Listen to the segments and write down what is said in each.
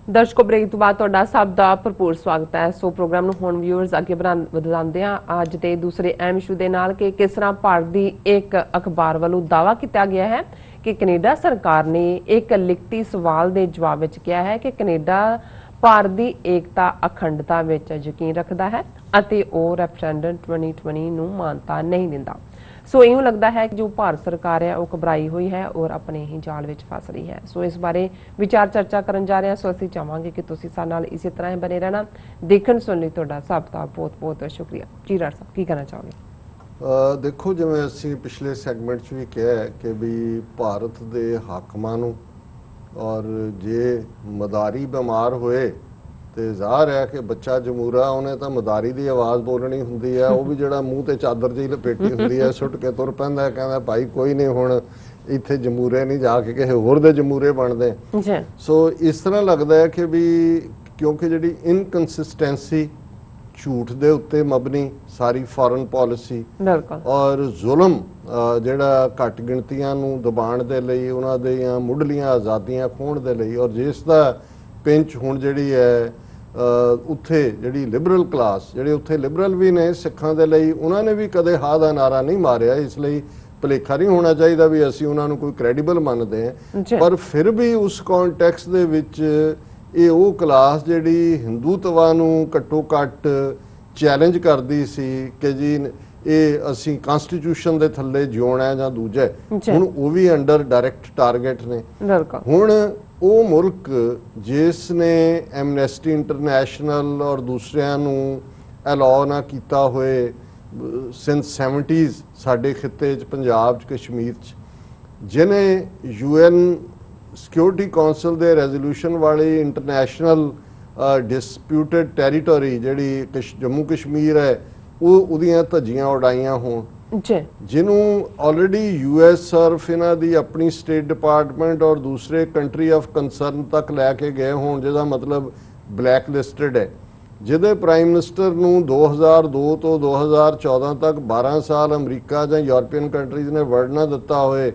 ਦਰਸ਼ਕੋ break ਤੋਂ ਬਾਅਦ ਤੁਹਾਡਾ ਸਭ ਦਾ ਭਰਪੂਰ ਸਵਾਗਤ ਹੈ। ਸੋ ਪ੍ਰੋਗਰਾਮ ਨੂੰ ਹੁਣ ਵਿਊਅਰਸ ਅੱਗੇ ਵਧਾਉਂਦੇ ਆ ਅੱਜ ਦੇ ਦੂਸਰੇ ਅਹਿਮ ਇਸ਼ੂ ਦੇ ਨਾਲ ਕਿ ਕਿਸ ਤਰ੍ਹਾਂ ਭਾਰਤ ਦੀ ਇੱਕ ਅਖਬਾਰ ਵੱਲੋਂ ਦਾਅਵਾ ਕੀਤਾ ਗਿਆ ਹੈ ਕਿ ਕੈਨੇਡਾ ਸਰਕਾਰ ਨੇ ਇੱਕ ਲਿਖਤੀ ਸਵਾਲ ਦੇ ਜਵਾਬ ਵਿੱਚ ਕਿਹਾ ਹੈ ਕਿ ਕੈਨੇਡਾ ਭਾਰਤ ਦੀ ਏਕਤਾ ਅਖੰਡਤਾ ਵਿੱਚ ਯਕੀਨ ਰੱਖਦਾ ਹੈ ਅਤੇ ਉਹ ਰੈਫਰੈਂਡਮ 2020 ਨੂੰ ਮਾਨਤਾ ਨਹੀਂ ਦਿੰਦਾ। सो यूं लगता है कि जो भारत सरकार है वह घबराई हुई है और अपने ही जाल में फस रही है। सो इस बारे विचार चर्चा करन जा रहे हैं। सो असीं चाहांगे कि तुसीं साडे नाल इसी तरह ही बने रहना। देखण सुन लई तुहाडा सब दा बहुत बहुत शुक्रिया जी। राज साहब की कहना चाहोगे? देखो जिवें असीं पिछले सैगमेंट च भी कहा है कि भी भारत दे हाकमां नूं और जे मदारी बीमार होए तो ਜ਼ਾਹਰ है कि बच्चा जमूरा उन्हें तो मदारी की आवाज़ बोलनी होंदी है, वो भी जिहड़ा मूँह ते चादर जी लपेटी होंदी है सुट के तुर पैंदा कहंदा भाई कोई नहीं हुण इत्थे जमूरे नहीं जाके किसी होर दे जमूरे बनदे। सो इस तरह लगता है कि भी क्योंकि जिहड़ी इनकंसिस्टेंसी झूठ दे उत्ते मबनी सारी फॉरेन पॉलिसी और जुल्म जिहड़ा घट गिणतियां नूं दबाण दे लई उन्हां दीयां मुढलीआं आज़ादियां खोहण दे लई और जिस दा पिंच हुण जिहड़ी है उत्थे जिहड़ी लिबरल क्लास जिहड़े उत्थे लिबरल भी ने सिखां दे लई उन्होंने भी कदे हा दा नारा नहीं मारिया। इसलिए भुलेखा नहीं होना चाहिए भी असीं उन्हां नूं कोई क्रैडिबल मनदे हैं, पर फिर भी उस कॉन्टैक्स्ट दे विच ये वो क्लास जिहड़ी हिंदूत्वा नूं घट्टो घट्ट चैलेंज करदी सी कि जी ये असीं कॉन्स्टिट्यूशन दे थल्ले जिउणा जां दूजा हुण वो भी अंडर डायरैक्ट टारगेट ने। हुण वो मुल्क जिसने एमनेस्टी इंटरनेशनल और दूसरियां नूं अलाउ ना कीता होए सिंस 70s साडे खिते च पंजाब च कश्मीर च जिन्हें UN सिक्योरिटी कौंसल दे रेजोल्यूशन वाली इंटरनेशनल डिस्प्यूटेड टैरीटोरी जिहड़ी जम्मू कश्मीर है वो उहदियां धज्जियां उड़ाइयां होण जिन्हों ऑलरेडी US सर्फ इन्हां दी अपनी स्टेट डिपार्टमेंट और दूसरे कंट्री ऑफ कंसर्न तक लैके गए हों जिहदा मतलब ब्लैक लिस्टड है, जिहदे प्राइम मिनिस्टर नूं 2002 तो 2014 तक 12 साल अमरीका जां यूरोपीयन कंट्रीज़ ने वड़ ना दिता होए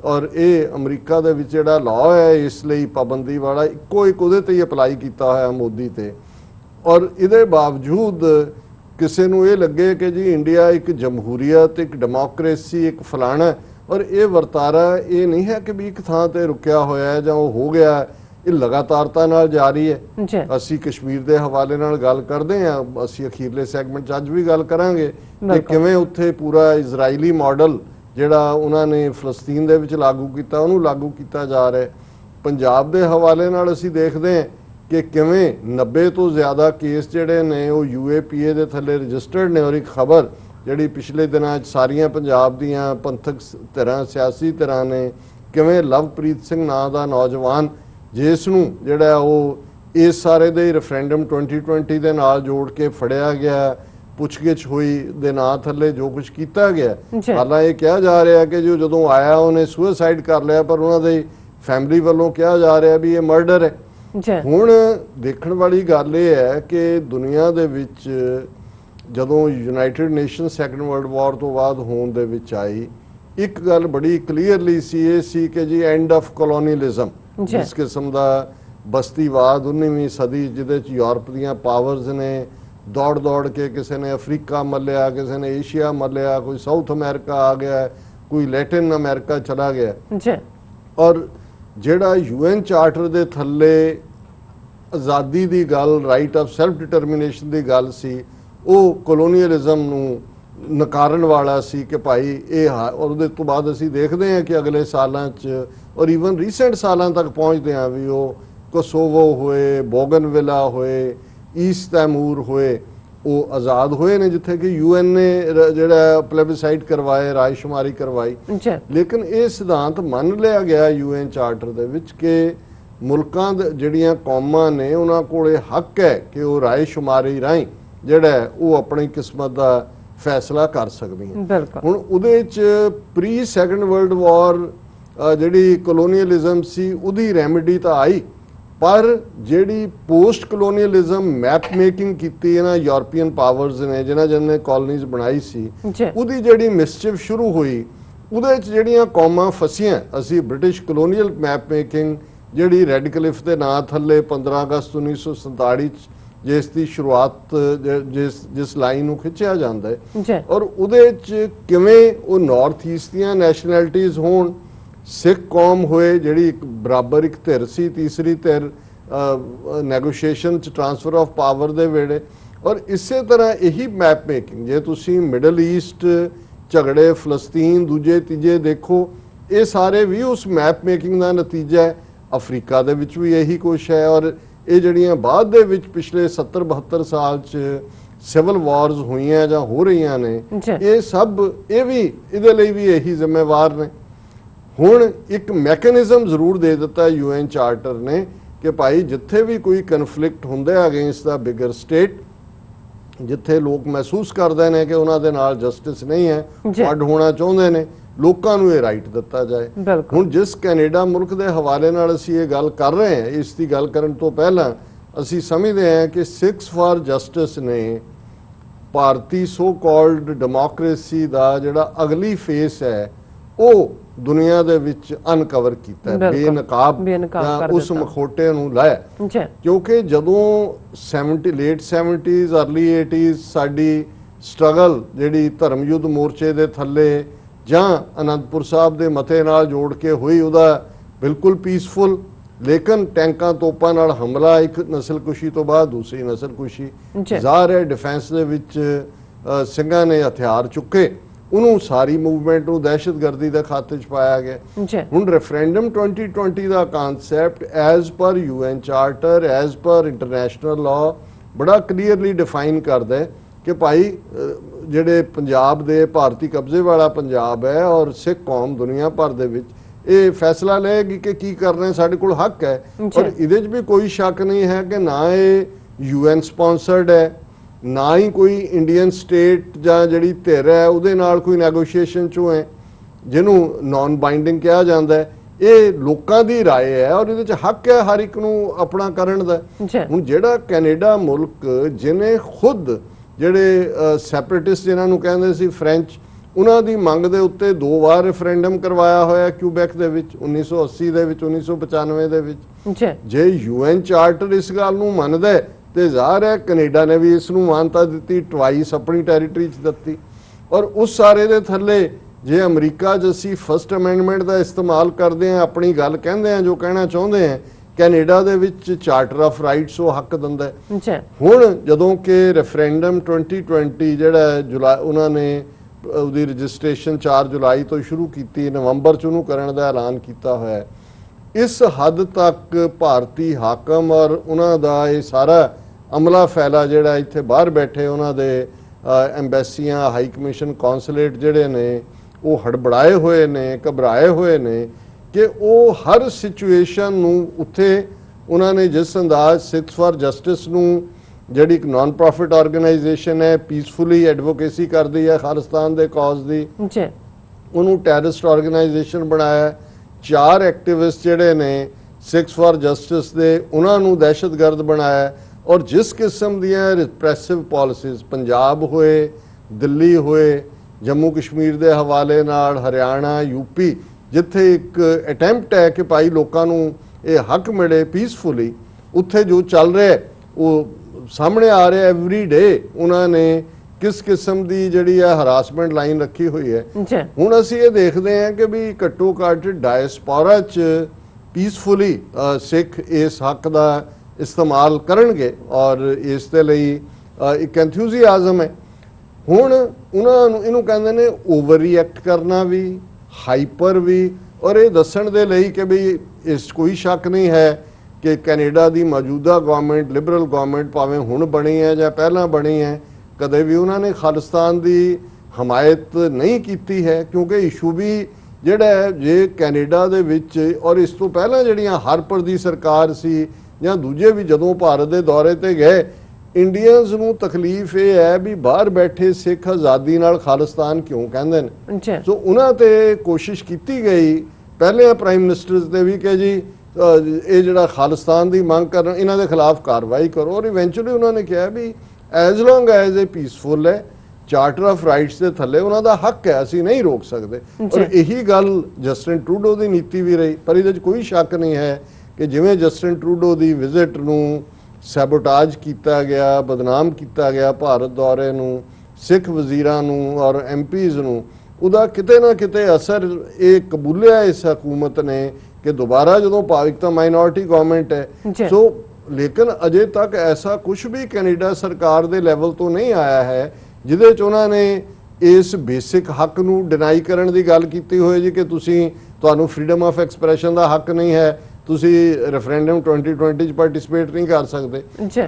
और ये अमरीका दे विच जिहड़ा लॉ है इसलिए पाबंदी वाला इक्को एक उहदे ते ही अपलाई कीता होया मोदी ते और इहदे बावजूद किसी नूं ये लगे कि जी इंडिया एक जमहूरीयत एक डेमोक्रेसी एक फलाना और ये वरतारा ये नहीं है कि भी एक थां ते रुकिया होया है जां हो गया, ये लगातारता नाल जारी है। असी कश्मीर के हवाले नाल गल करते हैं, असी अखीरले सैगमेंट अज भी गल करांगे कि किवें उत्थे पूरा इजराइली मॉडल जिहड़ा उन्होंने फलस्तीन दे विच लागू कीता उहनूं लागू कीता जा रहा है। पंजाब के हवाले नाल असी देखते हैं कि किवें 90 तो ज़्यादा केस जिहड़े ने वो UAPA दे थल्ले रजिस्टर्ड ने और एक खबर जिहड़ी पिछले दिनां सारियां पंजाब दीयां पंथक धिरां सियासी धिरां ने किवें लवप्रीत सिंह नां दा नौजवान जिस नूं जिहड़ा वो इस सारे दे रेफरेंडम 2020 दे नाल जोड़ के फड़िया गया पुछगिछ हुई दे नां थल्ले जो कुछ किया गया। हालां ये कहा जा रहा है कि जो जदों आया उन्हें सुसाइड कर लिया पर उन्हां दे फैमिली वालों कहा जा रहा भी ये मर्डर है। हुण देखण वाली गल ये है कि दुनिया दे विच जदों United nation second world war तो बाद होण दे विच आई एक गल बड़ी क्लीयरली सी कि जी एंड ऑफ कॉलोनीलिज्म जिस किस्म का बस्तीवाद 19वीं सदी जिहदे च यूरोप दीयां पावर्स ने दौड़ दौड़ के किसी ने अफ्रीका मल्लिया किसी ने एशिया मल्लिया कोई साउथ अमेरिका आ गया कोई लैटिन अमेरिका चला गया और जिहड़ा UN चार्टर दे थल्ले आज़ादी दी गल राइट ऑफ सैल्फ डिटरमिनेशन दी गल सी वो कॉलोनीअलिज्म नूं नकारन वाला सी कि भाई ये और उहदे तो बाद असीं देखते हैं कि अगले सालां च और ईवन रीसेंट सालां तक पहुँचते हैं भी वो कोसोवो होए बोगनविला होए ईस्ट तैमूर होए वो आज़ाद हुए ने जिथे कि UN ने जिहड़ा प्लेबिसाइड करवाए रायशुमारी करवाई। लेकिन ये सिद्धांत मन लिया गया UN चार्टर दे विच कि मुल्कां जिहड़ियां कौमां ने उन्हां कोले हक है कि वो रायशुमारी राहीं जिहड़ा वो अपनी किस्मत का फैसला कर सकदियां। हुण उहदे च प्री सैकेंड वर्ल्ड वॉर जिहड़ी कॉलोनीअलिज्म सी उहदी रैमेडी तां आई पर जिहड़ी पोस्ट कॉलोनीअलिज्म मैप मेकिंग की इन्हां यूरोपीयन पावर्स ने जिन्हां जिन्हें कॉलोनीज बनाई सी उहदी जिहड़ी मिसचिफ शुरू हुई उहदे च जिहड़ियां कौमां फसियां असी ब्रिटिश कॉलोनीअल मैप मेकिंग ਜਿਹੜੀ ਰੈੱਡ ਕਲਿਫ ਦੇ ਨਾਂ ਥੱਲੇ 15 ਅਗਸਤ 1947 ਚ ਜਿਸ ਦੀ ਸ਼ੁਰੂਆਤ ਜਿਸ ਲਾਈਨ ਨੂੰ ਖਿੱਚਿਆ ਜਾਂਦਾ ਹੈ ਔਰ ਉਹਦੇ ਚ ਕਿਵੇਂ ਉਹ ਨਾਰਥ ਈਸਟ ਦੀਆਂ ਨੈਸ਼ਨੈਲਿਟੀਜ਼ ਹੋਣ, ਸਿੱਖ ਕੌਮ ਹੋਏ ਜਿਹੜੀ ਇੱਕ ਬਰਾਬਰ ਇੱਕ ਧਿਰ ਸੀ, ਤੀਸਰੀ ਧਿਰ ਨੈਗੋਸ਼ੀਏਸ਼ਨ ਚ ਟ੍ਰਾਂਸਫਰ ਆਫ ਪਾਵਰ ਦੇ ਵੇੜੇ, ਔਰ ਇਸੇ ਤਰ੍ਹਾਂ ਇਹੀ ਮੈਪ ਮੇਕਿੰਗ ਜੇ ਤੁਸੀਂ ਮਿਡਲ ਈਸਟ ਝਗੜੇ ਫਲਸਤੀਨ ਦੂਜੇ ਤੀਜੇ ਦੇਖੋ, ਇਹ ਸਾਰੇ ਵੀ ਉਸ ਮੈਪ ਮੇਕਿੰਗ ਦਾ ਨਤੀਜਾ ਹੈ। ਅਫਰੀਕਾ ਦੇ ਵਿੱਚ ਵੀ ਇਹੀ ਕੁਛ ਹੈ ਔਰ ਇਹ ਜਿਹੜੀਆਂ ਬਾਅਦ ਦੇ ਵਿੱਚ ਪਿਛਲੇ 70-72 ਸਾਲ ਚ ਸਿਵਲ ਵਾਰਸ ਹੋਈਆਂ ਜਾਂ ਹੋ ਰਹੀਆਂ ਨੇ, ਇਹ ਸਭ ਇਹ ਵੀ ਇਹਦੇ ਲਈ ਵੀ ਇਹੀ ਜ਼ਿੰਮੇਵਾਰ ਨੇ। ਹੁਣ ਇੱਕ ਮੈਕੈਨਿਜ਼ਮ ਜ਼ਰੂਰ ਦੇ ਦਿੱਤਾ UN ਚਾਰਟਰ ਨੇ ਕਿ ਭਾਈ ਜਿੱਥੇ ਵੀ ਕੋਈ ਕਨਫਲਿਕਟ ਹੁੰਦਾ ਹੈ ਅਗੇਂਸਟ ਦਾ ਬਿਗਰ ਸਟੇਟ, ਜਿੱਥੇ ਲੋਕ ਮਹਿਸੂਸ ਕਰਦੇ ਨੇ ਕਿ ਉਹਨਾਂ ਦੇ ਨਾਲ ਜਸਟਿਸ ਨਹੀਂ ਹੈ, ਅੱਡ ਹੋਣਾ ਚਾਹੁੰਦੇ ਨੇ, ਲੋਕਾਂ ਨੂੰ ਇਹ ਰਾਈਟ ਦਿੱਤਾ ਜਾਏ। ਹੁਣ ਜਿਸ ਕੈਨੇਡਾ ਮੁਲਕ ਦੇ ਹਵਾਲੇ ਨਾਲ ਅਸੀਂ ਇਹ ਗੱਲ ਕਰ ਰਹੇ ਹਾਂ, ਇਸ ਦੀ ਗੱਲ ਕਰਨ ਤੋਂ ਪਹਿਲਾਂ ਅਸੀਂ ਸਮਝਦੇ ਹਾਂ ਕਿ ਸਿੱਖਸ ਫਾਰ ਜਸਟਿਸ ਨੇ ਭਾਰਤੀ ਸੋ ਕਾਲਡ ਡੈਮੋਕ੍ਰੇਸੀ ਦਾ ਜਿਹੜਾ ਅਗਲੀ ਫੇਸ ਹੈ ਉਹ ਦੁਨੀਆ ਦੇ ਵਿੱਚ ਅਨਕਵਰ ਕੀਤਾ, ਬੇਨਕਾਬ ਉਸ ਮਖੌਟੇ ਨੂੰ ਲਾਇਆ। ਕਿਉਂਕਿ ਜਦੋਂ ਲੇਟ 70s ਅਰਲੀ 80s ਸਾਡੀ ਸਟਰਗਲ ਜਿਹੜੀ ਧਰਮ ਯੁੱਧ ਮੋਰਚੇ ਦੇ ਥੱਲੇ ਜਾਂ ਅਨੰਦਪੁਰ ਸਾਹਿਬ ਦੇ ਮਤੇ ਨਾਲ ਜੋੜ ਕੇ ਹੋਈ, ਉਹਦਾ ਬਿਲਕੁਲ ਪੀਸਫੁਲ, ਲੇਕਿਨ ਟੈਂਕਾਂ ਤੋਪਾਂ ਨਾਲ ਹਮਲਾ, ਇੱਕ ਨਸਲਕੁਸ਼ੀ ਤੋਂ ਬਾਅਦ ਦੂਸਰੀ ਨਸਲਕੁਸ਼ੀ, ਜ਼ਾਹਰ ਹੈ ਡਿਫੈਂਸ ਦੇ ਵਿੱਚ ਸਿੰਘਾਂ ਨੇ ਹਥਿਆਰ ਚੁੱਕੇ, ਉਹਨੂੰ ਸਾਰੀ ਮੂਵਮੈਂਟ ਨੂੰ ਦਹਿਸ਼ਤਗਰਦੀ ਦੇ ਖਾਤੇ 'ਚ ਪਾਇਆ ਗਿਆ। ਹੁਣ ਰੈਫਰੈਂਡਮ 2020 ਦਾ concept as per UN charter, as per international law ਬੜਾ ਕਲੀਅਰਲੀ ਡਿਫਾਈਨ ਕਰਦਾ ਹੈ ਕਿ ਭਾਈ ਜਿਹੜੇ ਪੰਜਾਬ ਦੇ ਭਾਰਤੀ ਕਬਜ਼ੇ ਵਾਲਾ ਪੰਜਾਬ ਹੈ ਔਰ ਸਿੱਖ ਕੌਮ ਦੁਨੀਆ ਭਰ ਦੇ ਵਿੱਚ ਇਹ ਫੈਸਲਾ ਲਏਗੀ ਕਿ ਕੀ ਕਰਨਾ, ਸਾਡੇ ਕੋਲ ਹੱਕ ਹੈ। ਔਰ ਇਹਦੇ 'ਚ ਵੀ ਕੋਈ ਸ਼ੱਕ ਨਹੀਂ ਹੈ ਕਿ ਨਾ ਇਹ UN ਸਪਾਂਸਰਡ ਹੈ, ਨਾ ਹੀ ਕੋਈ ਇੰਡੀਅਨ ਸਟੇਟ ਜਾਂ ਜਿਹੜੀ ਧਿਰ ਹੈ ਉਹਦੇ ਨਾਲ ਕੋਈ ਨੈਗੋਸ਼ੀਏਸ਼ਨ 'ਚੋਂ ਹੈ, ਜਿਹਨੂੰ ਨਾਨ ਬਾਈਂਡਿੰਗ ਕਿਹਾ ਜਾਂਦਾ ਹੈ। ਇਹ ਲੋਕਾਂ ਦੀ ਰਾਏ ਹੈ ਔਰ ਇਹਦੇ 'ਚ ਹੱਕ ਹੈ ਹਰ ਇੱਕ ਨੂੰ ਆਪਣਾ ਕਰਨ ਦਾ। ਹੁਣ ਜਿਹੜਾ ਕੈਨੇਡਾ ਮੁਲਕ ਜਿਹਨੇ ਖੁਦ ਜਿਹੜੇ ਸੈਪਰੇਟਿਸਟ ਜਿਨ੍ਹਾਂ ਨੂੰ ਕਹਿੰਦੇ ਸੀ ਫ੍ਰੈਂਚ, ਉਹਨਾਂ ਦੀ ਮੰਗ ਦੇ ਉੱਤੇ 2 ਵਾਰ ਰੈਫਰੈਂਡਮ ਕਰਵਾਇਆ ਹੋਇਆ ਕਿਊਬੈਕ ਦੇ ਵਿੱਚ, 1980 ਦੇ ਵਿੱਚ, 1995 ਦੇ ਵਿੱਚ। ਜੇ UN ਚਾਰਟਰ ਇਸ ਗੱਲ ਨੂੰ ਮੰਨਦਾ ਤੇ ਜ਼ਾਹਰ ਹੈ ਕੈਨੇਡਾ ਨੇ ਵੀ ਇਸ ਨੂੰ ਮਾਨਤਾ ਦਿੱਤੀ, ਟਵਾਈਸ ਆਪਣੀ ਟੈਰੀਟਰੀ 'ਚ ਦਿੱਤੀ। ਔਰ ਉਸ ਸਾਰੇ ਦੇ ਥੱਲੇ ਜੇ ਅਮਰੀਕਾ 'ਚ ਅਸੀਂ ਫਸਟ ਅਮੈਂਡਮੈਂਟ ਦਾ ਇਸਤੇਮਾਲ ਕਰਦੇ ਹਾਂ, ਆਪਣੀ ਗੱਲ ਕਹਿੰਦੇ ਹਾਂ, ਜੋ ਕਹਿਣਾ ਚਾਹੁੰਦੇ ਹਾਂ, ਕੈਨੇਡਾ ਦੇ ਵਿੱਚ ਚਾਰਟਰ ਆਫ ਰਾਈਟਸ ਉਹ ਹੱਕ ਦਿੰਦਾ ਹੈ। ਹੁਣ ਜਦੋਂ ਕਿ ਰੈਫਰੈਂਡਮ 2020 ਜਿਹੜਾ ਜੁਲਾਈ ਉਹਨਾਂ ਨੇ ਉਹਦੀ ਰਜਿਸਟ੍ਰੇਸ਼ਨ 4 ਜੁਲਾਈ ਤੋਂ ਸ਼ੁਰੂ ਕੀਤੀ, ਨਵੰਬਰ 'ਚ ਉਹਨੂੰ ਕਰਨ ਦਾ ਐਲਾਨ ਕੀਤਾ ਹੋਇਆ, ਇਸ ਹੱਦ ਤੱਕ ਭਾਰਤੀ ਹਾਕਮ ਔਰ ਉਹਨਾਂ ਦਾ ਇਹ ਸਾਰਾ ਅਮਲਾ ਫੈਲਾ ਜਿਹੜਾ ਇੱਥੇ ਬਾਹਰ ਬੈਠੇ ਉਹਨਾਂ ਦੇ ਐਮਬੈਸੀਆਂ, ਹਾਈ ਕਮਿਸ਼ਨ, ਕੌਂਸੂਲੇਟ ਜਿਹੜੇ ਨੇ ਉਹ ਹੜਬੜਾਏ ਹੋਏ ਨੇ, ਘਬਰਾਏ ਹੋਏ ਨੇ ਕਿ ਉਹ ਹਰ ਸਿਚੁਏਸ਼ਨ ਨੂੰ ਉੱਥੇ ਉਹਨਾਂ ਨੇ ਜਿਸ ਅੰਦਾਜ਼ ਸਿੱਖਸ ਫਾਰ ਜਸਟਿਸ ਨੂੰ ਜਿਹੜੀ ਇੱਕ ਨਾਨ ਪ੍ਰੋਫਿਟ ਆਰਗੇਨਾਈਜੇਸ਼ਨ ਹੈ, ਪੀਸਫੁਲੀ ਐਡਵੋਕੇਸੀ ਕਰਦੀ ਹੈ ਖਾਲਿਸਤਾਨ ਦੇ ਕਾਜ਼ ਦੀ, ਉਹਨੂੰ ਟੈਰਰਿਸਟ ਆਰਗੇਨਾਈਜੇਸ਼ਨ ਬਣਾਇਆ। 4 ਐਕਟਿਵਿਸਟ ਜਿਹੜੇ ਨੇ ਸਿੱਖਸ ਫਾਰ ਜਸਟਿਸ ਦੇ, ਉਹਨਾਂ ਨੂੰ ਦਹਿਸ਼ਤਗਰਦ ਬਣਾਇਆ। ਔਰ ਜਿਸ ਕਿਸਮ ਦੀਆਂ ਰਿਪਰੈਸਿਵ ਪਾਲਿਸੀਜ਼ ਪੰਜਾਬ ਹੋਏ, ਦਿੱਲੀ ਹੋਏ, ਜੰਮੂ ਕਸ਼ਮੀਰ ਦੇ ਹਵਾਲੇ ਨਾਲ, ਹਰਿਆਣਾ, ਯੂਪੀ, ਜਿੱਥੇ ਇੱਕ ਅਟੈਂਪਟ ਹੈ ਕਿ ਭਾਈ ਲੋਕਾਂ ਨੂੰ ਇਹ ਹੱਕ ਮਿਲੇ ਪੀਸਫੁਲੀ, ਉੱਥੇ ਜੋ ਚੱਲ ਰਿਹਾ ਉਹ ਸਾਹਮਣੇ ਆ ਰਿਹਾ ਐਵਰੀ ਡੇ। ਉਹਨਾਂ ਨੇ ਕਿਸ ਕਿਸਮ ਦੀ ਜਿਹੜੀ ਹੈ ਹਰਾਸਮੈਂਟ ਲਾਈਨ ਰੱਖੀ ਹੋਈ ਹੈ। ਹੁਣ ਅਸੀਂ ਇਹ ਦੇਖਦੇ ਹਾਂ ਕਿ ਵੀ ਘੱਟੋ ਘੱਟ ਡਾਇਸਪੋਰਾ 'ਚ ਪੀਸਫੁਲੀ ਸਿੱਖ ਇਸ ਹੱਕ ਦਾ ਇਸਤੇਮਾਲ ਕਰਨਗੇ ਔਰ ਇਸ ਦੇ ਲਈ ਇੱਕ ਐਂਥੂਸੀਆਜ਼ਮ ਹੈ। ਹੁਣ ਉਹਨਾਂ ਨੂੰ ਇਹਨੂੰ ਕਹਿੰਦੇ ਨੇ ਓਵਰ ਰਿਐਕਟ ਕਰਨਾ ਵੀ, ਹਾਈਪਰ ਵੀ, ਔਰ ਇਹ ਦੱਸਣ ਦੇ ਲਈ ਕਿ ਵੀ ਇਸ ਕੋਈ ਸ਼ੱਕ ਨਹੀਂ ਹੈ ਕਿ ਕੈਨੇਡਾ ਦੀ ਮੌਜੂਦਾ ਗਵਰਨਮੈਂਟ, ਲਿਬਰਲ ਗਵਰਨਮੈਂਟ, ਭਾਵੇਂ ਹੁਣ ਬਣੀ ਹੈ ਜਾਂ ਪਹਿਲਾਂ ਬਣੀ ਹੈ, ਕਦੇ ਵੀ ਉਹਨਾਂ ਨੇ ਖਾਲਿਸਤਾਨ ਦੀ ਹਮਾਇਤ ਨਹੀਂ ਕੀਤੀ ਹੈ। ਕਿਉਂਕਿ ਇਸ਼ੂ ਵੀ ਜਿਹੜਾ ਹੈ ਜੇ ਕੈਨੇਡਾ ਦੇ ਵਿੱਚ ਔਰ ਇਸ ਤੋਂ ਪਹਿਲਾਂ ਜਿਹੜੀਆਂ ਹਰਪਰ ਦੀ ਸਰਕਾਰ ਸੀ ਜਾਂ ਦੂਜੇ ਵੀ ਜਦੋਂ ਭਾਰਤ ਦੇ ਦੌਰੇ ਤੇ ਗਏ, ਇੰਡੀਅਨਸ ਨੂੰ ਤਕਲੀਫ ਇਹ ਹੈ ਵੀ ਬਾਹਰ ਬੈਠੇ ਸਿੱਖ ਆਜ਼ਾਦੀ ਨਾਲ ਖਾਲਿਸਤਾਨ ਕਿਉਂ ਕਹਿੰਦੇ ਨੇ। ਸੋ ਉਹਨਾਂ ਤੇ ਕੋਸ਼ਿਸ਼ ਕੀਤੀ ਗਈ ਪਹਿਲੇ ਪ੍ਰਾਈਮ ਮਿਨਿਸਟਰਸ ਦੇ ਵੀ ਕਿ ਜੀ ਇਹ ਜਿਹੜਾ ਖਾਲਿਸਤਾਨ ਦੀ ਮੰਗ ਕਰਨ, ਇਹਨਾਂ ਦੇ ਖਿਲਾਫ ਕਾਰਵਾਈ ਕਰੋ। ਔਰ ਇਵੈਂਚੁਅਲੀ ਉਹਨਾਂ ਨੇ ਕਿਹਾ ਵੀ ਐਜ਼ ਲੌਂਗ ਐਜ਼ ਇਹ ਪੀਸਫੁਲ ਹੈ, ਚਾਰਟਰ ਆਫ ਰਾਈਟਸ ਦੇ ਥੱਲੇ ਉਹਨਾਂ ਦਾ ਹੱਕ ਹੈ, ਅਸੀਂ ਨਹੀਂ ਰੋਕ ਸਕਦੇ। ਔਰ ਇਹੀ ਗੱਲ ਜਸਟਿਨ ਟਰੂਡੋ ਦੀ ਨੀਤੀ ਵੀ ਰਹੀ। ਪਰ ਇਹਦੇ 'ਚ ਕੋਈ ਸ਼ੱਕ ਨਹੀਂ ਹੈ ਕਿ ਜਿਵੇਂ ਜਸਟਿਨ ਟਰੂਡੋ ਦੀ ਵਿਜ਼ਿਟ ਨੂੰ ਸੈਬੋਟਾਜ ਕੀਤਾ ਗਿਆ, ਬਦਨਾਮ ਕੀਤਾ ਗਿਆ ਭਾਰਤ ਦੌਰੇ ਨੂੰ, ਸਿੱਖ ਵਜ਼ੀਰਾਂ ਨੂੰ ਔਰ ਐਮਪੀਜ਼ ਨੂੰ, ਉਹਦਾ ਕਿਤੇ ਨਾ ਕਿਤੇ ਅਸਰ ਇਹ ਕਬੂਲਿਆ ਇਸ ਹਕੂਮਤ ਨੇ ਕਿ ਦੁਬਾਰਾ ਜਦੋਂ ਭਾਰਤ ਤਾਂ ਮਾਈਨੋਰਿਟੀ ਗਵਰਨਮੈਂਟ ਹੈ। ਸੋ ਲੇਕਿਨ ਅਜੇ ਤੱਕ ਐਸਾ ਕੁਝ ਵੀ ਕੈਨੇਡਾ ਸਰਕਾਰ ਦੇ ਲੈਵਲ ਤੋਂ ਨਹੀਂ ਆਇਆ ਹੈ ਜਿਹਦੇ 'ਚ ਉਹਨਾਂ ਨੇ ਇਸ ਬੇਸਿਕ ਹੱਕ ਨੂੰ ਡਿਨਾਈ ਕਰਨ ਦੀ ਗੱਲ ਕੀਤੀ ਹੋਏ ਜੀ ਕਿ ਤੁਹਾਨੂੰ ਫਰੀडम ਆਫ ਐਕਸਪ੍ਰੈਸ਼ਨ ਦਾ ਹੱਕ ਨਹੀਂ ਹੈ, ਤੁਸੀਂ ਰੈਫਰੈਂਡਮ 2020 'ਚ ਪਾਰਟਿਸਿਪੇਟ ਨਹੀਂ ਕਰ ਸਕਦੇ।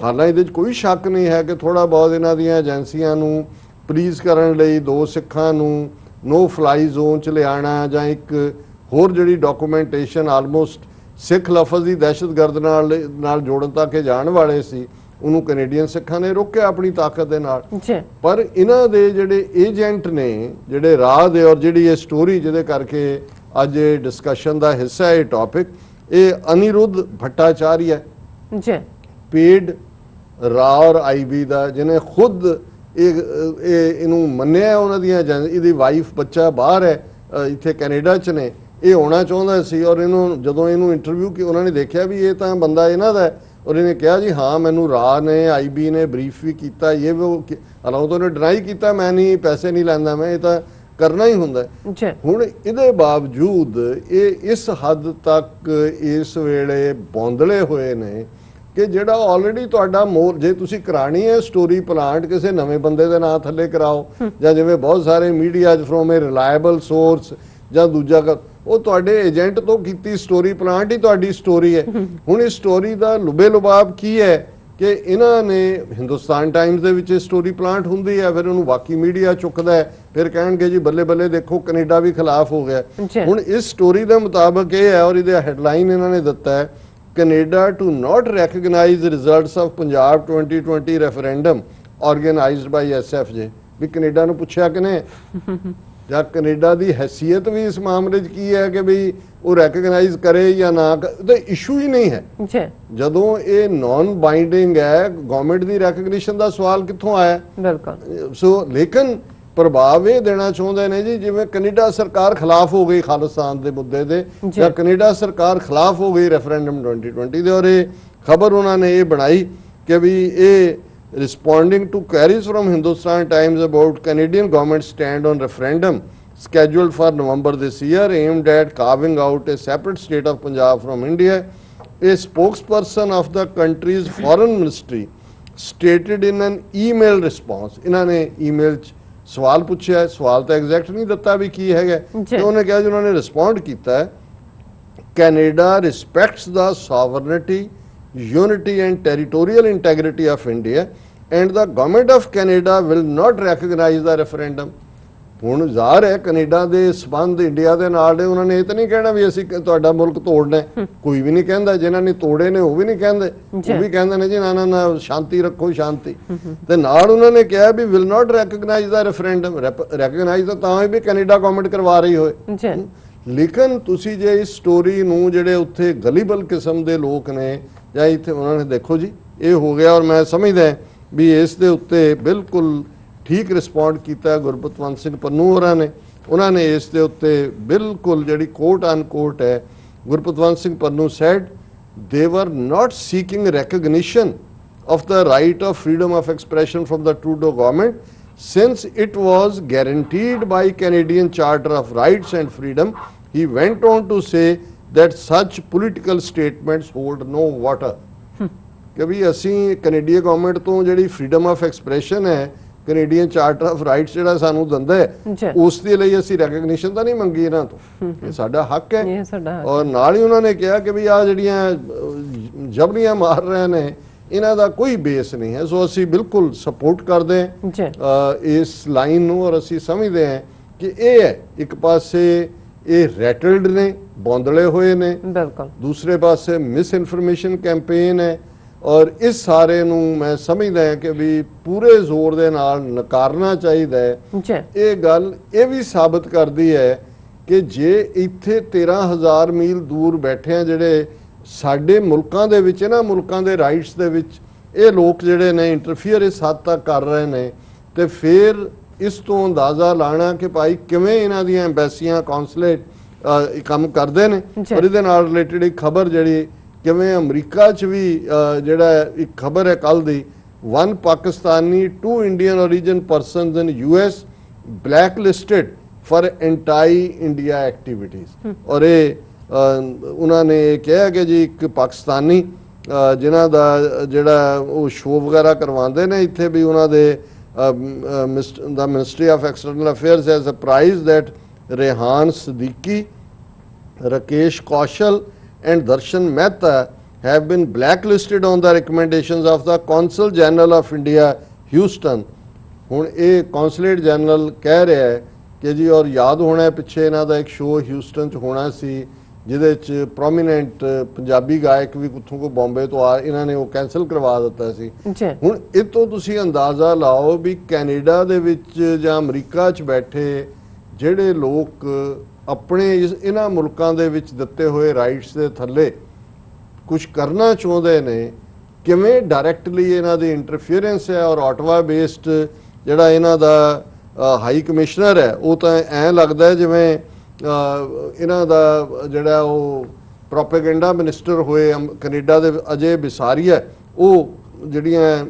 ਹਾਲਾਂਕਿ ਇਹਦੇ 'ਚ ਕੋਈ ਸ਼ੱਕ ਨਹੀਂ ਹੈ ਕਿ ਥੋੜਾ ਬਹੁਤ ਇਹਨਾਂ ਦੀਆਂ ਏਜੰਸੀਆਂ ਨੂੰ ਪਲੀਜ਼ ਕਰਨ ਲਈ 2 ਸਿੱਖਾਂ ਨੂੰ ਨੋ ਫਲਾਈ ਜ਼ੋਨ 'ਚ ਲਿਆਉਣਾ ਜਾਂ ਇੱਕ ਹੋਰ ਜਿਹੜੀ ਡਾਕੂਮੈਂਟੇਸ਼ਨ ਆਲਮੋਸਟ ਸਿੱਖ ਲਫ਼ਜ਼ ਦੀ ਦਹਿਸ਼ਤਗਰਦ ਨਾਲ ਜੋੜਨ ਤੱਕ ਜਾਣ ਵਾਲੇ ਸੀ, ਉਹਨੂੰ ਕੈਨੇਡੀਅਨ ਸਿੱਖਾਂ ਨੇ ਰੋਕਿਆ ਆਪਣੀ ਤਾਕਤ ਦੇ ਨਾਲ। ਪਰ ਇਹਨਾਂ ਦੇ ਜਿਹੜੇ ਏਜੰਟ ਨੇ, ਜਿਹੜੇ ਰਾਹ ਦੇ ਔਰ ਜਿਹੜੀ ਇਹ ਸਟੋਰੀ ਜਿਹਦੇ ਕਰਕੇ ਅੱਜ ਇਹ ਡਿਸਕਸ਼ਨ ਦਾ ਹਿੱਸਾ ਹੈ ਇਹ ਟੌਪਿਕ, ਇਹ ਅਨਿਰੁੱਧ ਭੱਟਾਚਾਰੀਆ ਪੇਡ ਰਾਹ ਔਰ ਆਈਬੀ ਦਾ, ਜਿਹਨੇ ਖੁਦ ਇਹਨੂੰ ਮੰਨਿਆ, ਉਹਨਾਂ ਦੀਆਂ ਇਹਦੀ ਵਾਈਫ ਬੱਚਾ ਬਾਹਰ ਹੈ ਇੱਥੇ ਕੈਨੇਡਾ 'ਚ ਨੇ, ਇਹ ਹੋਣਾ ਚਾਹੁੰਦਾ ਸੀ ਔਰ ਇਹਨੂੰ ਜਦੋਂ ਇਹਨੂੰ ਇੰਟਰਵਿਊ ਕਿ ਉਹਨਾਂ ਨੇ ਦੇਖਿਆ ਵੀ ਇਹ ਤਾਂ ਬੰਦਾ ਇਹਨਾਂ ਦਾ ਔਰ ਇਹਨੇ ਕਿਹਾ ਜੀ ਹਾਂ ਮੈਨੂੰ ਰਾਹ ਨੇ ਆਈਬੀ ਨੇ ਬਰੀਫ ਵੀ ਕੀਤਾ, ਇਹ ਉਹ ਹਾਲਾਂਕਿ ਉਹਨੇ ਡਿਨਾਈ ਕੀਤਾ ਮੈਂ ਨਹੀਂ ਪੈਸੇ ਨਹੀਂ ਲੈਂਦਾ, ਮੈਂ ਇਹ ਤਾਂ ਕਰਨਾ ਹੀ ਹੁੰਦਾ। ਹੁਣ ਇਹਦੇ ਬਾਵਜੂਦ ਇਹ ਇਸ ਹੱਦ ਤੱਕ ਇਸ ਵੇਲੇ ਬੌਂਦਲੇ ਹੋਏ ਨੇ ਕਿ ਜਿਹੜਾ ਆਲਰੇਡੀ ਤੁਹਾਡਾ ਜੇ ਤੁਸੀਂ ਕਰਾਣੀ ਹੈ ਸਟੋਰੀ ਪਲਾਂਟ ਕਿਸੇ ਨਵੇਂ ਬੰਦੇ ਦੇ ਨਾਂ ਥੱਲੇ ਕਰਾਓ ਜਾਂ ਜਿਵੇਂ ਬਹੁਤ ਸਾਰੇ ਮੀਡੀਆ 'ਚ ਫਰੋਮ ਏ ਰਿਲਾਇਬਲ ਸੋਰਸ ਜਾਂ ਦੂਜਾ ਉਹ ਤੁਹਾਡੇ ਏਜੰਟ ਤੋਂ ਕੀਤੀ ਸਟੋਰੀ ਪਲਾਂਟ ਹੀ ਤੁਹਾਡੀ ਸਟੋਰੀ ਹੈ। ਹੁਣ ਇਸ ਸਟੋਰੀ ਦਾ ਲੁਬੇ ਲੁਬਾਬ ਕੀ ਹੈ ਕਿ ਇਹਨਾਂ ਨੇ ਹਿੰਦੁਸਤਾਨ ਟਾਈਮਸ ਦੇ ਵਿੱਚ ਸਟੋਰੀ ਪਲਾਂਟ ਹੁੰਦੀ ਹੈ, ਫਿਰ ਉਹਨੂੰ ਬਾਕੀ ਮੀਡੀਆ ਚੁੱਕਦਾ ਹੈ, ਫਿਰ ਕਹਿਣਗੇ ਜੀ ਬੱਲੇ ਬੱਲੇ ਦੇਖੋ ਕੈਨੇਡਾ ਵੀ ਖਿਲਾਫ ਹੋ ਗਿਆ। ਹੁਣ ਇਸ ਸਟੋਰੀ ਦੇ ਮੁਤਾਬਕ ਇਹ ਹੈ ਔਰ ਇਹਦਾ ਹੈਡਲਾਈਨ ਇਹਨਾਂ ਨੇ ਦਿੱਤਾ ਹੈ Canada to not recognise results of Punjab 2020 referendum organised by SFJ. ਵੀ ਕੈਨੇਡਾ ਨੂੰ ਪੁੱਛਿਆ ਕਿਨੇ ਜਾਂ ਕੈਨੇਡਾ ਦੀ ਹੈਸੀਅਤ ਵੀ ਇਸ ਮਾਮਲੇ 'ਚ ਕੀ ਹੈ ਕਿ ਵੀ ਉਹ ਰੈਕਗਨਾਈਜ਼ ਕਰੇ ਜਾਂ ਨਾ, ਉਹਦਾ ਇਸ਼ੂ ਹੀ ਨਹੀਂ ਹੈ। ਜਦੋਂ ਇਹ ਨਾਨ ਬਾਈਂਡਿੰਗ ਹੈ ਗਵਰਨਮੈਂਟ ਦੀ ਰੈਕਗਨੀਸ਼ਨ ਦਾ ਸਵਾਲ ਕਿੱਥੋਂ ਆਇਆ? ਬਿਲਕੁਲ। ਸੋ ਲੇਕਿਨ ਪ੍ਰਭਾਵ ਇਹ ਦੇਣਾ ਚਾਹੁੰਦੇ ਨੇ ਜੀ ਜਿਵੇਂ ਕੈਨੇਡਾ ਸਰਕਾਰ ਖਿਲਾਫ ਹੋ ਗਈ ਖਾਲਿਸਤਾਨ ਦੇ ਮੁੱਦੇ ਦੇ ਜਾਂ ਕੈਨੇਡਾ ਸਰਕਾਰ ਖਿਲਾਫ ਹੋ ਗਈ ਰੈਫਰੈਂਡਮ 2020 ਦੇ, ਔਰ ਇਹ ਖਬਰ ਉਹਨਾਂ ਨੇ ਇਹ ਬਣਾਈ ਕਿ ਵੀ ਇਹ responding to queries from Hindustan Times about Canadian government stand on referendum scheduled for November this year aimed at carving out a separate state of Punjab from India, a spokesperson of the country's foreign ministry stated in an email response, ਇਹਨਾਂ ਨੇ email 'ਚ ਸਵਾਲ ਪੁੱਛਿਆ, ਸਵਾਲ ਤਾਂ exact ਨਹੀਂ ਦਿੱਤਾ ਵੀ ਕੀ ਹੈਗਾ, ਤੇ ਉਹਨੇ ਕਿਹਾ ਜੀ ਉਹਨਾਂ ਨੇ ਰਿਸਪੌਂਡ ਕੀਤਾ ਹੈ Canada respects the sovereignty, unity and territorial integrity of India and the government of Canada will not recognize the referendum। ਹੁਣ ਜ਼ਾਹਰ ਹੈ ਕੈਨੇਡਾ ਦੇ ਸਬੰਧ ਇੰਡੀਆ ਦੇ ਨਾਲ ਨੇ, ਉਹਨਾਂ ਨੇ ਇਹ ਤਾਂ ਨਹੀਂ ਕਹਿਣਾ ਵੀ ਅਸੀਂ ਤੁਹਾਡਾ ਮੁਲਕ ਤੋੜਨਾ, ਕੋਈ ਵੀ ਨਹੀਂ ਕਹਿੰਦਾ, ਜਿਨ੍ਹਾਂ ਨੇ ਤੋੜੇ ਨੇ ਉਹ ਵੀ ਨਹੀਂ ਕਹਿੰਦੇ, ਉਹ ਵੀ ਕਹਿੰਦੇ ਨੇ ਜੀ ਨਾ ਨਾ ਨਾ ਸ਼ਾਂਤੀ ਰੱਖੋ ਸ਼ਾਂਤੀ, ਤੇ ਨਾਲ ਉਹਨਾਂ ਨੇ ਕਿਹਾ we will not recognise the referendum, recognise ਤਾਂ ਹੀ ਵੀ ਕੈਨੇਡਾ ਗਵਰਨਮੈਂਟ ਕਰਵਾ ਰਹੀ ਹੋਏ। ਲੇਕਿਨ ਤੁਸੀਂ ਜੇ ਇਸ ਸਟੋਰੀ ਨੂੰ ਜਿਹੜੇ ਉੱਥੇ ਗਲੀਬਲ ਕਿਸਮ ਦੇ ਲੋਕ ਨੇ ਜਾਂ ਇੱਥੇ ਉਹਨਾਂ ਨੇ ਦੇਖੋ ਜੀ ਇਹ ਹੋ ਗਿਆ, ਔਰ ਮੈਂ ਸਮਝਦਾ ਵੀ ਇਸ ਦੇ ਉੱਤੇ ਬਿਲਕੁਲ ਠੀਕ ਰਿਸਪੌਂਡ ਕੀਤਾ ਗੁਰਪਤਵੰਤ ਸਿੰਘ ਪੰਨੂ ਹੋਰਾਂ ਨੇ। ਉਹਨਾਂ ਨੇ ਇਸ ਦੇ ਉੱਤੇ ਬਿਲਕੁਲ ਜਿਹੜੀ ਕੋਟ ਅਨਕੋਟ ਹੈ, Gurpatwant Singh Pannun said they were not seeking recognition of the right of freedom of expression from the Trudeau government since it was guaranteed by Canadian Charter of Rights and Freedom. He went on to say that such political statements hold no water. ਕਿ ਵੀ ਅਸੀਂ Canadian government ਤੋਂ ਜਿਹੜੀ freedom of expression ਹੈ, Canadian charter of rights ਜਿਹੜਾ ਸਾਨੂੰ ਦਿੰਦਾ ਹੈ, ਉਸ ਦੇ ਲਈ ਅਸੀਂ ਰੈਕਗਨੀਸ਼ਨ ਤਾਂ ਨਹੀਂ ਮੰਗੀ ਇਹਨਾਂ ਤੋਂ, ਇਹ ਸਾਡਾ ਹੱਕ ਹੈ। ਔਰ ਨਾਲ ਹੀ ਉਹਨਾਂ ਨੇ ਕਿਹਾ ਕਿ ਵੀ ਆ ਜਿਹੜੀਆਂ ਜਬਰੀਆਂ ਮਾਰ ਰਹੇ ਨੇ ਇਹਨਾਂ ਦਾ ਕੋਈ ਬੇਸ ਨਹੀਂ ਹੈ, ਸੋ ਅਸੀਂ ਬਿਲਕੁਲ ਸਪੋਰਟ ਕਰਦੇ ਹਾਂ ਇਸ ਲਾਈਨ ਨੂੰ, ਔਰ ਅਸੀਂ ਸਮਝਦੇ ਹਾਂ ਕਿ ਇਹ ਹੈ ਇੱਕ ਪਾਸੇ ਇਹ ਰੈਟਲਡ ਨੇ, ਬੌਂਦਲੇ ਹੋਏ ਨੇ, ਦੂਸਰੇ ਪਾਸੇ ਮਿਸ ਇਨਫੋਰਮੇਸ਼ਨ ਕੈਂਪੇਨ ਹੈ, ਔਰ ਇਸ ਸਾਰੇ ਨੂੰ ਮੈਂ ਸਮਝਦਾ ਹਾਂ ਕਿ ਵੀ ਪੂਰੇ ਜ਼ੋਰ ਦੇ ਨਾਲ ਨਕਾਰਨਾ ਚਾਹੀਦਾ ਹੈ। ਇਹ ਗੱਲ ਇਹ ਵੀ ਸਾਬਤ ਕਰਦੀ ਹੈ ਕਿ ਜੇ ਇੱਥੇ 13,000 ਮੀਲ ਦੂਰ ਬੈਠੇ ਆ ਜਿਹੜੇ ਸਾਡੇ ਮੁਲਕਾਂ ਦੇ ਵਿੱਚ, ਇਹਨਾਂ ਮੁਲਕਾਂ ਦੇ ਰਾਈਟਸ ਦੇ ਵਿੱਚ ਇਹ ਲੋਕ ਜਿਹੜੇ ਨੇ ਇੰਟਰਫੀਅਰ ਇਸ ਹੱਦ ਤੱਕ ਕਰ ਰਹੇ ਨੇ, ਤੇ ਫਿਰ ਇਸ ਤੋਂ ਅੰਦਾਜ਼ਾ ਲਾਣਾ ਕਿ ਭਾਈ ਕਿਵੇਂ ਇਹਨਾਂ ਦੀਆਂ ਐਮਬੈਸੀਆਂ ਕੌਂਸੂਲੇਟ ਕੰਮ ਕਰਦੇ ਨੇ। ਔਰ ਇਹਦੇ ਨਾਲ ਰਿਲੇਟਡ ਇੱਕ ਖਬਰ ਜਿਹੜੀ ਕਿਵੇਂ ਅਮਰੀਕਾ 'ਚ ਵੀ ਜਿਹੜਾ ਇੱਕ ਖਬਰ ਹੈ ਕੱਲ ਦੀ, 1 Pakistani 2 Indian origin persons in US blacklisted for anti-India activities। ਔਰ ਇਹ ਉਹਨਾਂ ਨੇ ਕਿਹਾ ਕਿ ਜੀ ਇੱਕ ਪਾਕਿਸਤਾਨੀ ਜਿਨ੍ਹਾਂ ਦਾ ਜਿਹੜਾ ਉਹ ਸ਼ੋਅ ਵਗੈਰਾ ਕਰਵਾਉਂਦੇ ਨੇ ਇੱਥੇ ਵੀ, ਉਹਨਾਂ ਦੇ the Ministry of External Affairs has apprised that Rehan Siddiqui, Rakesh Kaushal and Darshan Mehta have been blacklisted on the recommendations of the Consul General of India, Houston। ਹੁਣ ਇਹ ਕੌਂਸਲੇਟ ਜਨਰਲ ਕਹਿ ਰਿਹਾ ਹੈ ਕਿ ਜੀ, ਔਰ ਯਾਦ ਹੋਣਾ ਪਿੱਛੇ ਇਹਨਾਂ ਦਾ ਇੱਕ ਸ਼ੋਅ ਹਿਊਸਟਨ 'ਚ ਹੋਣਾ ਸੀ ਜਿਹਦੇ 'ਚ ਪ੍ਰੋਮੀਨੈਂਟ ਪੰਜਾਬੀ ਗਾਇਕ ਵੀ ਕਿੱਥੋਂ ਕੋ ਬੰਬੇ ਤੋਂ ਆ, ਇਹਨਾਂ ਨੇ ਉਹ ਕੈਂਸਲ ਕਰਵਾ ਦਿੱਤਾ ਸੀ। ਹੁਣ ਇਹ ਤੋਂ ਤੁਸੀਂ ਅੰਦਾਜ਼ਾ ਲਾਓ ਵੀ ਕੈਨੇਡਾ ਦੇ ਵਿੱਚ ਜਾਂ ਅਮਰੀਕਾ 'ਚ ਬੈਠੇ ਜਿਹੜੇ ਲੋਕ ਆਪਣੇ ਇਹਨਾਂ ਮੁਲਕਾਂ ਦੇ ਵਿੱਚ ਦਿੱਤੇ ਹੋਏ ਰਾਈਟਸ ਦੇ ਥੱਲੇ ਕੁਝ ਕਰਨਾ ਚਾਹੁੰਦੇ ਨੇ, ਕਿਵੇਂ ਡਾਇਰੈਕਟਲੀ ਇਹਨਾਂ ਦੀ ਇੰਟਰਫੀਅਰੈਂਸ ਹੈ। ਔਰ ਆਟਵਾ ਬੇਸਡ ਜਿਹੜਾ ਇਹਨਾਂ ਦਾ ਹਾਈ ਕਮਿਸ਼ਨਰ ਹੈ, ਉਹ ਤਾਂ ਐਂ ਲੱਗਦਾ ਜਿਵੇਂ ਇਹਨਾਂ ਦਾ ਜਿਹੜਾ ਉਹ ਪ੍ਰੋਪੇਗੈਂਡਾ ਮਿਨਿਸਟਰ ਹੋਏ ਕੈਨੇਡਾ ਦੇ ਅਜੇ ਬਿਸਾਰੀਆ, ਉਹ ਜਿਹੜੀਆਂ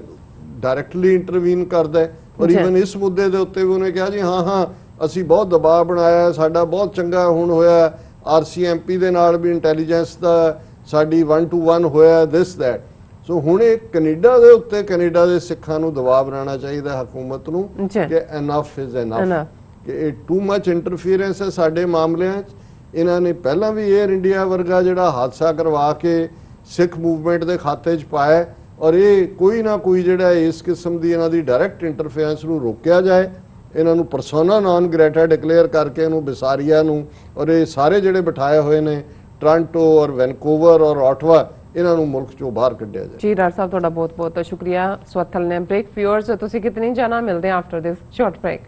ਡਾਇਰੈਕਟਲੀ ਇੰਟਰਵੀਨ ਕਰਦਾ ਹੈ। ਔਰ ਈਵਨ ਇਸ ਮੁੱਦੇ ਦੇ ਉੱਤੇ ਵੀ ਉਹਨੇ ਕਿਹਾ ਜੀ ਹਾਂ ਅਸੀਂ ਬਹੁਤ ਦਬਾਅ ਬਣਾਇਆ, ਸਾਡਾ ਬਹੁਤ ਚੰਗਾ ਹੁਣ ਹੋਇਆ RCMP ਦੇ ਨਾਲ ਵੀ ਇੰਟੈਲੀਜੈਂਸ ਦਾ ਸਾਡੀ 1 to 1 ਹੋਇਆ, ਦਿਸ ਦੈਟ। ਸੋ ਹੁਣ ਇਹ ਕੈਨੇਡਾ ਦੇ ਉੱਤੇ, ਕੈਨੇਡਾ ਦੇ ਸਿੱਖਾਂ ਨੂੰ ਦਬਾਅ ਬਣਾਉਣਾ ਚਾਹੀਦਾ ਹਕੂਮਤ ਨੂੰ ਕਿ ਐਨਫ ਇਜ਼ ਐਨਫ, ਕਿ ਇਹ ਟੂ ਮਚ ਇੰਟਰਫੀਅਰੈਂਸ ਹੈ ਸਾਡੇ ਮਾਮਲਿਆਂ 'ਚ। ਇਹਨਾਂ ਨੇ ਪਹਿਲਾਂ ਵੀ 에ਅਰ ਇੰਡੀਆ ਵਰਗਾ ਜਿਹੜਾ ਹਾਦਸਾ ਕਰਵਾ ਕੇ ਸਿੱਖ ਮੂਵਮੈਂਟ ਦੇ ਖਾਤੇ 'ਚ ਪਾਇਆ, ਔਰ ਇਹ ਕੋਈ ਨਾ ਕੋਈ ਜਿਹੜਾ ਇਸ ਕਿਸਮ ਦੀ ਇਹਨਾਂ ਦੀ ਡਾਇਰੈਕਟ ਇੰਟਰਫੇਰੈਂਸ ਨੂੰ ਰੋਕਿਆ ਜਾਏ, ਇਹਨਾਂ ਨੂੰ ਪਰਸੋਨਾ ਨਾਨ ਗ੍ਰੈਟਾ ਡਿਕਲੇਅਰ ਕਰਕੇ ਇਹਨੂੰ ਬਿਸਾਰੀਆ ਨੂੰ, ਔਰ ਇਹ ਸਾਰੇ ਜਿਹੜੇ ਬਿਠਾਏ ਹੋਏ ਨੇ ਟੋਰਾਂਟੋ ਔਰ ਵੈਨਕੂਵਰ ਔਰ ਆਟਵਾ, ਇਹਨਾਂ ਨੂੰ ਮੁਲਕ ਚੋਂ ਬਾਹਰ ਕੱਢਿਆ ਜਾਏ। ਜੀ ਡਾਕਟਰ ਸਾਹਿਬ, ਤੁਹਾਡਾ ਬਹੁਤ ਬਹੁਤ ਸ਼ੁਕਰੀਆ। ਸਵਥਲ ਨੇ ਬ੍ਰੇਕ ਵਿਊਅਰਸ, ਤੁਸੀਂ ਕਿਤੇ ਨਹੀਂ ਜਾਣਾ, ਮਿਲਦੇ ਆ ਆਫਟਰ ਦਿਸ ਸ਼ਾਰਟ ਬ੍ਰੇਕ।